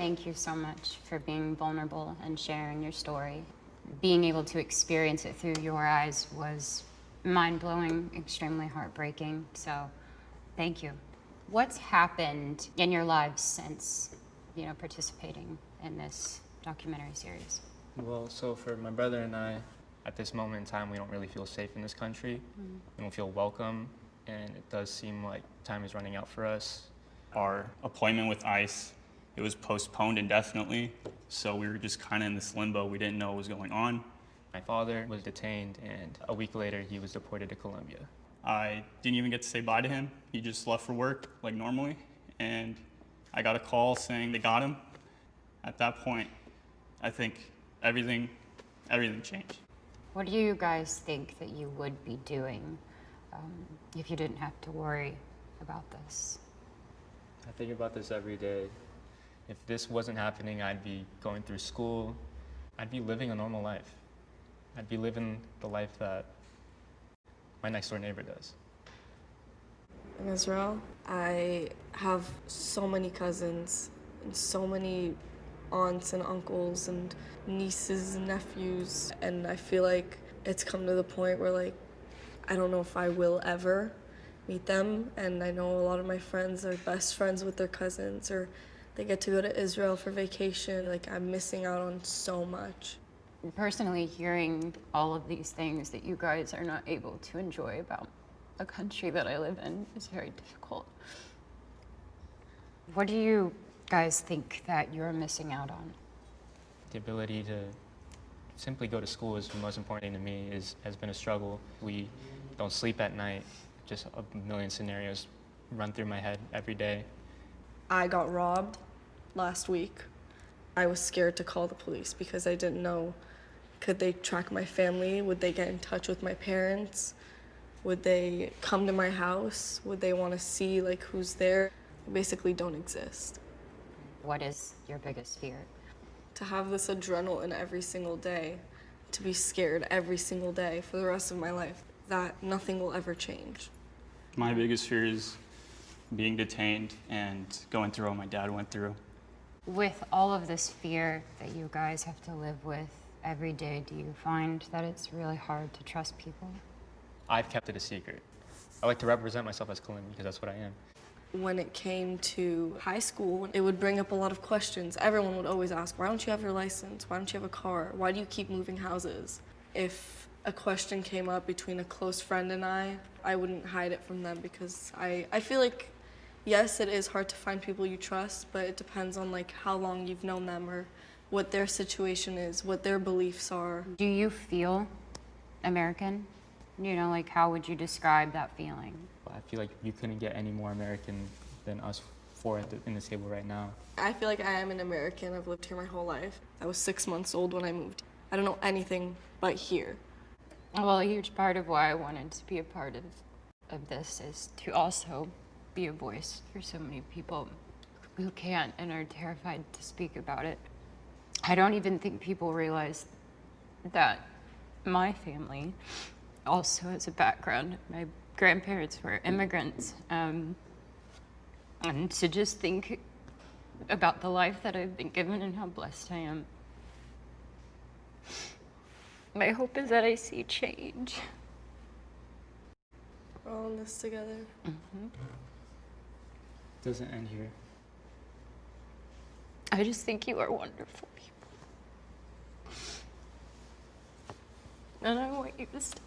Thank you so much for being vulnerable and sharing your story. Being able to experience it through your eyes was mind-blowing, extremely heartbreaking, so thank you. What's happened in your lives since, participating in this documentary series? Well, so for my brother and I, at this moment in time, we don't really feel safe in this country. We don't feel welcome, and it does seem like time is running out for us. Our appointment with ICE, it was postponed indefinitely, so we were just kind of in this limbo. We didn't know what was going on. My father was detained, and a week later, he was deported to Colombia. I didn't even get to say bye to him. He just left for work like normally, and I got a call saying they got him. At that point, I think everything changed. What do you guys think that you would be doing if you didn't have to worry about this? I think about this every day. If this wasn't happening, I'd be going through school. I'd be living a normal life. I'd be living the life that my next door neighbor does. In Israel, I have so many cousins and so many aunts and uncles and nieces and nephews, and I feel like it's come to the point where I don't know if I will ever meet them, and I know a lot of my friends are best friends with their cousins, or they get to go to Israel for vacation. I'm missing out on so much. Personally, hearing all of these things that you guys are not able to enjoy about a country that I live in is very difficult. What do you guys think that you're missing out on? The ability to simply go to school is the most important thing to me. Has been a struggle. We don't sleep at night. Just a million scenarios run through my head every day. I got robbed last week. I was scared to call the police because I didn't know, could they track my family? Would they get in touch with my parents? Would they come to my house? Would they want to see who's there? I basically don't exist. What is your biggest fear? To have this adrenaline every single day, to be scared every single day for the rest of my life, that nothing will ever change. My biggest fear is being detained and going through what my dad went through. With all of this fear that you guys have to live with every day, do you find that it's really hard to trust people? I've kept it a secret. I like to represent myself as Colombian because that's what I am. When it came to high school, it would bring up a lot of questions. Everyone would always ask, why don't you have your license? Why don't you have a car? Why do you keep moving houses? If a question came up between a close friend and I wouldn't hide it from them because I feel like, yes, it is hard to find people you trust, but it depends on how long you've known them or what their situation is, what their beliefs are. Do you feel American? How would you describe that feeling? I feel like you couldn't get any more American than us four in this table right now. I feel like I am an American. I've lived here my whole life. I was 6 months old when I moved. I don't know anything but here. Well, a huge part of why I wanted to be a part of this is to also be a voice for so many people who can't and are terrified to speak about it. I don't even think people realize that my family also has a background. My grandparents were immigrants. And to just think about the life that I've been given and how blessed I am. My hope is that I see change. We're all in this together. Mm-hmm. Doesn't end here. I just think you are wonderful people. And I want you to stay.